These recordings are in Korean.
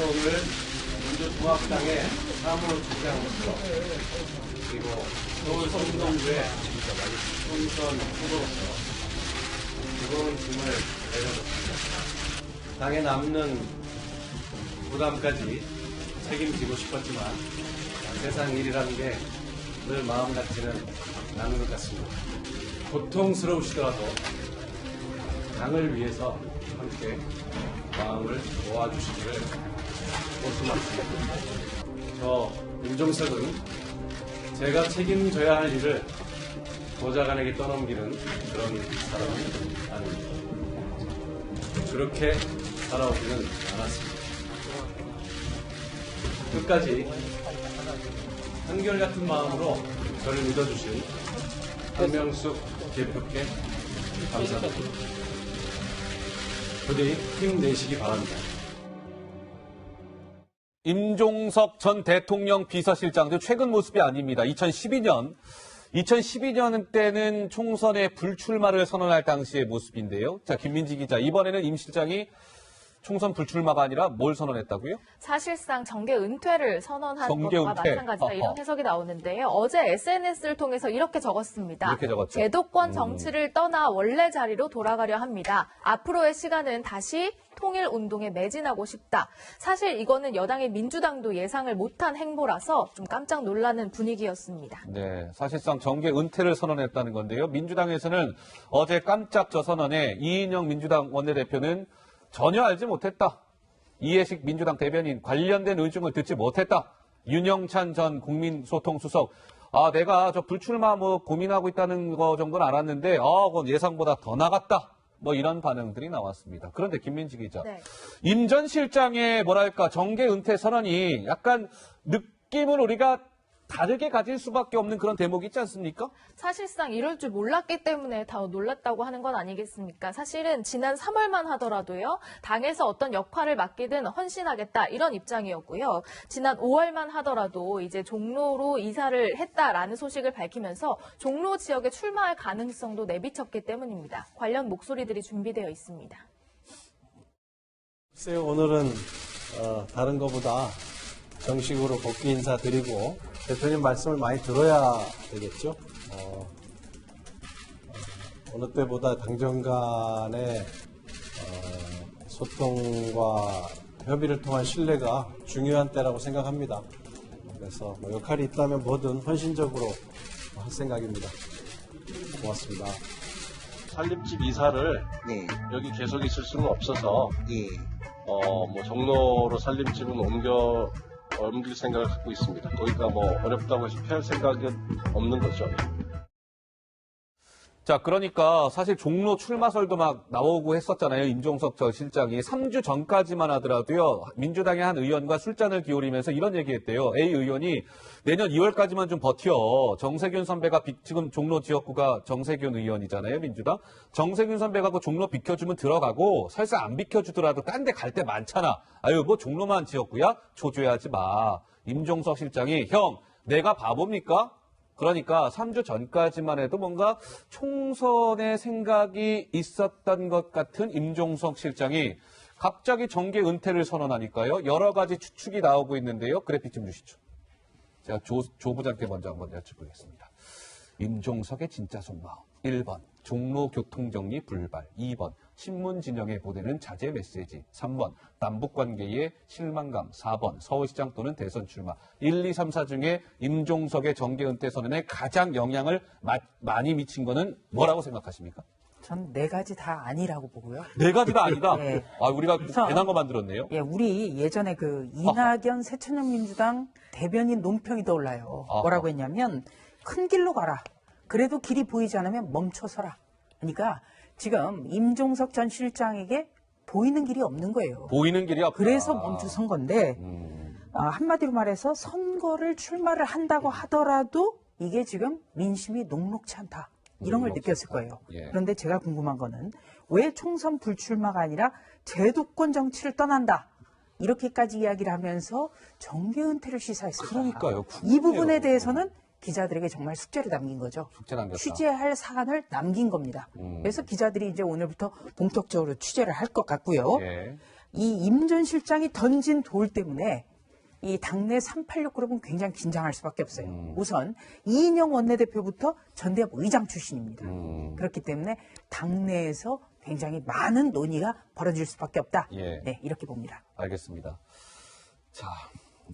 오늘 민주통합당의 사무총장으로서 그리고 서울 성동구의 총선 후보로서 무거운 짐을 내려놓습니다. 당에 남는 부담까지 책임지고 싶었지만 세상 일이라는 게 늘 마음 같지는 않은 것 같습니다. 고통스러우시더라도 당을 위해서 함께 마음을 모아주시기를 고스맙습니다. 저 임종석은 제가 책임져야 할 일을 보좌관에게 떠넘기는 그런 사람은 아닙니다. 그렇게 살아오지는 않았습니다. 끝까지 한결같은 마음으로 저를 믿어주신 한명숙 대표께 감사드립니다. 부디 힘내시기 바랍니다. 임종석 전 대통령 비서실장도 최근 모습이 아닙니다. 2012년 때는 총선에 불출마를 선언할 당시의 모습인데요. 자, 김민지 기자, 이번에는 임 실장이 총선 불출마가 아니라 뭘 선언했다고요? 사실상 정계 은퇴를 선언한 것과 마찬가지다 이런 해석이 나오는데요. 어제 SNS를 통해서 이렇게 적었습니다. 이렇게 적었죠. 제도권 정치를 떠나 원래 자리로 돌아가려 합니다. 앞으로의 시간은 다시 통일운동에 매진하고 싶다. 사실 이거는 여당의 민주당도 예상을 못한 행보라서 좀 깜짝 놀라는 분위기였습니다. 네, 사실상 정계 은퇴를 선언했다는 건데요. 민주당에서는 어제 깜짝 저 선언에 이인영 민주당 원내대표는 전혀 알지 못했다. 이해식 민주당 대변인 관련된 의중을 듣지 못했다. 윤영찬 전 국민소통수석, 내가 저 불출마 고민하고 있다는 거 정도는 알았는데, 그건 예상보다 더 나갔다. 이런 반응들이 나왔습니다. 그런데 김민지 기자, 네. 임 전 실장의 정계 은퇴 선언이 약간 느낌을 우리가 다르게 가질 수밖에 없는 그런 대목이 있지 않습니까? 사실상 이럴 줄 몰랐기 때문에 더 놀랐다고 하는 건 아니겠습니까? 사실은 지난 3월만 하더라도요. 당에서 어떤 역할을 맡기든 헌신하겠다 이런 입장이었고요. 지난 5월만 하더라도 이제 종로로 이사를 했다라는 소식을 밝히면서 종로 지역에 출마할 가능성도 내비쳤기 때문입니다. 관련 목소리들이 준비되어 있습니다. 글쎄요, 오늘은 다른 것보다 정식으로 복귀 인사 드리고 대표님 말씀을 많이 들어야 되겠죠. 어느 때보다 당정 간의 소통과 협의를 통한 신뢰가 중요한 때라고 생각합니다. 그래서 역할이 있다면 뭐든 헌신적으로 할 생각입니다. 고맙습니다. 살림집 이사를 여기 계속 있을 수는 없어서 종로로 살림집은 옮길 생각을 갖고 있습니다. 거기가 어렵다고 해서 피할 생각은 없는 거죠. 자, 그러니까 사실 종로 출마설도 막 나오고 했었잖아요. 임종석 전 실장이 3주 전까지만 하더라도요. 민주당의 한 의원과 술잔을 기울이면서 이런 얘기했대요. A 의원이 내년 2월까지만 좀 버텨. 정세균 선배가 지금 종로 지역구가 정세균 의원이잖아요. 민주당. 정세균 선배가 그 종로 비켜주면 들어가고 설사 안 비켜주더라도 딴 데 갈 데 많잖아. 종로만 지역구야? 조조해하지 마. 임종석 실장이 형, 내가 바보입니까? 그러니까 3주 전까지만 해도 뭔가 총선의 생각이 있었던 것 같은 임종석 실장이 갑자기 정계 은퇴를 선언하니까요. 여러 가지 추측이 나오고 있는데요. 그래픽 좀 주시죠. 제가 조 부장께 먼저 한번 여쭤보겠습니다. 임종석의 진짜 속마음. 1번, 종로 교통정리 불발. 2번, 신문 진영에 보내는 자제 메시지. 3번, 남북관계의 실망감. 4번, 서울시장 또는 대선 출마. 1, 2, 3, 4 중에 임종석의 정계 은퇴 선언에 가장 영향을 많이 미친 거는 뭐라고 생각하십니까? 전 네 가지 다 아니라고 보고요. 네 가지 다 아니다? 네. 우리가 괜한 거 만들었네요. 예, 우리 예전에 이낙연 새천년민주당 대변인 논평이 떠올라요. 뭐라고 했냐면 큰 길로 가라. 그래도 길이 보이지 않으면 멈춰서라. 그러니까 지금 임종석 전 실장에게 보이는 길이 없는 거예요. 보이는 길이 없다. 그래서 멈춰선 건데 한마디로 말해서 선거를 출마를 한다고 하더라도 이게 지금 민심이 녹록치 않다. 이런 걸 느꼈을 거예요. 예. 그런데 제가 궁금한 거는 왜 총선 불출마가 아니라 제도권 정치를 떠난다. 이렇게까지 이야기를 하면서 정계 은퇴를 시사했을까. 그러니까요. 이 부분에 대해서는 기자들에게 정말 숙제를 남긴 거죠. 숙제 남겼다. 취재할 사안을 남긴 겁니다. 그래서 기자들이 이제 오늘부터 본격적으로 취재를 할 것 같고요. 예. 이 임 전 실장이 던진 돌 때문에 이 당내 386 그룹은 굉장히 긴장할 수밖에 없어요. 우선 이인영 원내대표부터 전대협 의장 출신입니다. 그렇기 때문에 당내에서 굉장히 많은 논의가 벌어질 수밖에 없다. 예. 네, 이렇게 봅니다. 알겠습니다. 자,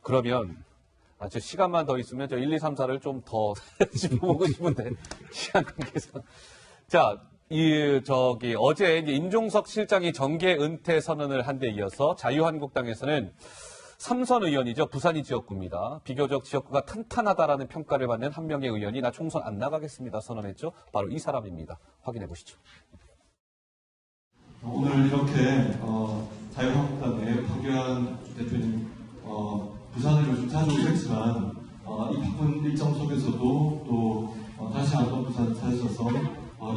그러면 저 시간만 더 있으면 저 1, 2, 3, 4를 좀 더 짚어보고 싶은데 시간 관계상. 자, 어제 이제 임종석 실장이 정계 은퇴 선언을 한 데 이어서 자유한국당에서는 삼선 의원이죠. 부산이 지역구입니다. 비교적 지역구가 탄탄하다라는 평가를 받는 한 명의 의원이 나 총선 안 나가겠습니다 선언했죠. 바로 이 사람입니다. 확인해 보시죠. 오늘 이렇게 자유한국당의 박유한 대표님 부산을 요즘 자주 오셨지만 이 바쁜 일정 속에서도 또 다시 한번 부산 찾으셔서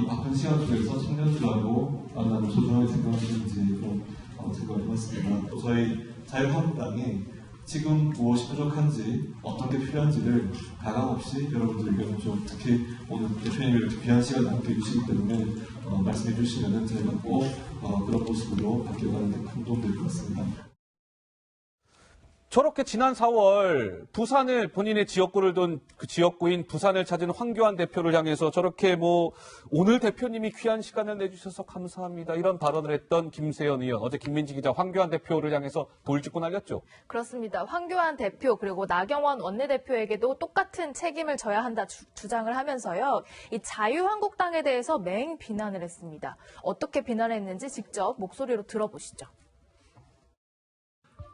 이 바쁜 시간 속에서 청년들하고 만나는 소중하게 생각하시는지 좀 생각해봤습니다. 또 저희 자유한국당이 지금 무엇이 부족한지 어떤 게 필요한지를 가감없이 여러분들 좀 특히 오늘 대표님이 이렇게 귀한 시간 함께 해주시기 때문에 말씀해 주시면 저희가 꼭 그런 모습으로 바뀌어가는 데 큰 도움 될 것 같습니다. 저렇게 지난 4월 부산을 본인의 지역구를 둔 그 지역구인 부산을 찾은 황교안 대표를 향해서 저렇게 오늘 대표님이 귀한 시간을 내주셔서 감사합니다. 이런 발언을 했던 김세연 의원, 어제 김민지 기자 황교안 대표를 향해서 돌직구 날렸죠. 그렇습니다. 황교안 대표 그리고 나경원 원내대표에게도 똑같은 책임을 져야 한다 주장을 하면서요. 이 자유한국당에 대해서 맹 비난을 했습니다. 어떻게 비난했는지 직접 목소리로 들어보시죠.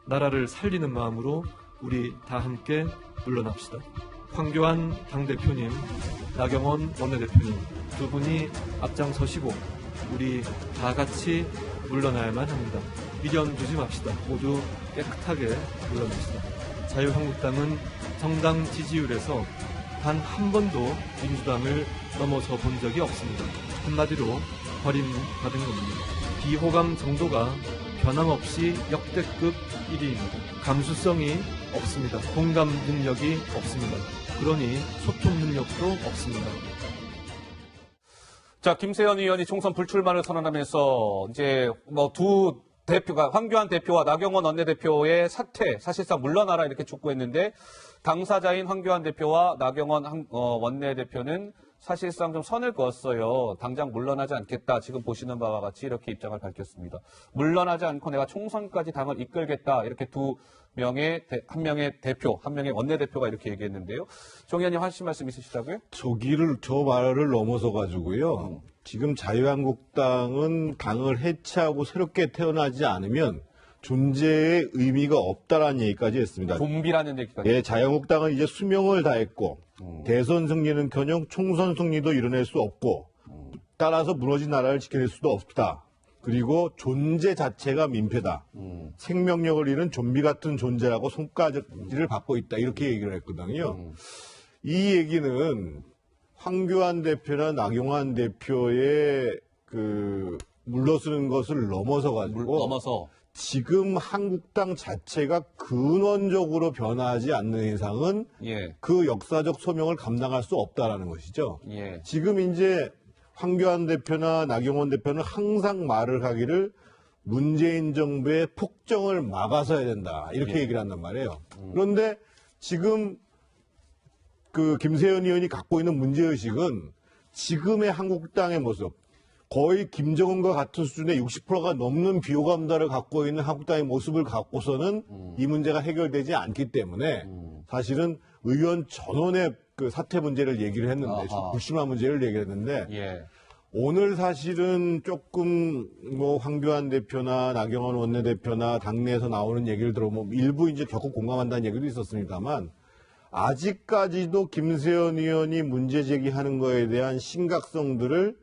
나라를 살리는 마음으로 우리 다 함께 물러납시다. 황교안 당대표님, 나경원 원내대표님 두 분이 앞장서시고 우리 다 같이 물러나야만 합니다. 미련 두지 맙시다. 모두 깨끗하게 물러납시다. 자유한국당은 정당 지지율에서 단 한 번도 민주당을 넘어서 본 적이 없습니다. 한마디로 버림받은 겁니다. 비호감 정도가 변함없이 역대급 1위입니다. 감수성이 없습니다. 공감 능력이 없습니다. 그러니 소통 능력도 없습니다. 자, 김세연 의원이 총선 불출마를 선언하면서 이제 두 대표가 황교안 대표와 나경원 원내대표의 사퇴, 사실상 물러나라 이렇게 촉구했는데 당사자인 황교안 대표와 나경원 원내대표는 사실상 좀 선을 그었어요. 당장 물러나지 않겠다. 지금 보시는 바와 같이 이렇게 입장을 밝혔습니다. 물러나지 않고 내가 총선까지 당을 이끌겠다. 이렇게 한 명의 대표, 한 명의 원내대표가 이렇게 얘기했는데요. 정 의원님 하실 말씀 있으시다고요? 저 말을 넘어서 가지고요. 지금 자유한국당은 당을 해체하고 새롭게 태어나지 않으면 존재의 의미가 없다라는 얘기까지 했습니다. 좀비라는 얘기까지. 예, 자유한국당은 이제 수명을 다했고 대선 승리는커녕 총선 승리도 이뤄낼 수 없고 따라서 무너진 나라를 지켜낼 수도 없다. 그리고 존재 자체가 민폐다. 생명력을 잃은 좀비 같은 존재라고 손가락질을 받고 있다. 이렇게 얘기를 했거든요. 이 얘기는 황교안 대표나 나경원 대표의 물러서는 것을 넘어서 가지고 지금 한국당 자체가 근원적으로 변하지 않는 이상은 그 역사적 소명을 감당할 수 없다라는 것이죠. 지금 이제 황교안 대표나 나경원 대표는 항상 말을 하기를 문재인 정부의 폭정을 막아서야 된다. 이렇게 얘기를 한단 말이에요. 그런데 지금 김세연 의원이 갖고 있는 문제의식은 지금의 한국당의 모습, 거의 김정은과 같은 수준의 60%가 넘는 비호감자를 갖고 있는 한국당의 모습을 갖고서는 이 문제가 해결되지 않기 때문에 사실은 의원 전원의 사퇴 문제를 얘기를 했는데, 불심한 문제를 얘기를 했는데, 오늘 사실은 조금 황교안 대표나 나경원 원내대표나 당내에서 나오는 얘기를 들어보면 일부 이제 적극 공감한다는 얘기도 있었습니다만, 아직까지도 김세연 의원이 문제 제기하는 거에 대한 심각성들을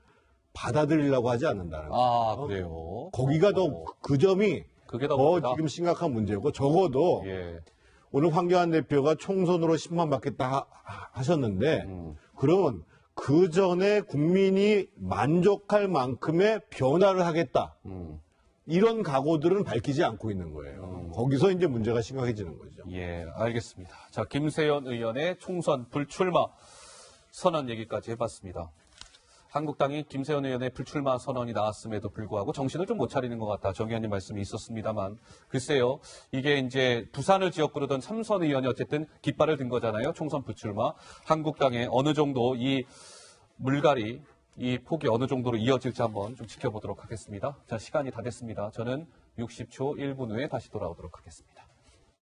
받아들이려고 하지 않는다는 거예요. 그래요? 거기가 그 점이 더 지금 심각한 문제고, 적어도 오늘 황교안 대표가 총선으로 심판받겠다 하셨는데, 그러면 그 전에 국민이 만족할 만큼의 변화를 하겠다. 이런 각오들은 밝히지 않고 있는 거예요. 거기서 이제 문제가 심각해지는 거죠. 알겠습니다. 자, 김세연 의원의 총선 불출마 선언 얘기까지 해봤습니다. 한국당이 김세현 의원의 불출마 선언이 나왔음에도 불구하고 정신을 좀 못 차리는 것 같다. 정 의원님 말씀이 있었습니다만 글쎄요. 이게 이제 부산을 지역구로던 삼선 의원이 어쨌든 깃발을 든 거잖아요. 총선 불출마. 한국당에 어느 정도 이 물갈이 이 폭이 어느 정도로 이어질지 한번 좀 지켜보도록 하겠습니다. 자, 시간이 다 됐습니다. 저는 60초 1분 후에 다시 돌아오도록 하겠습니다.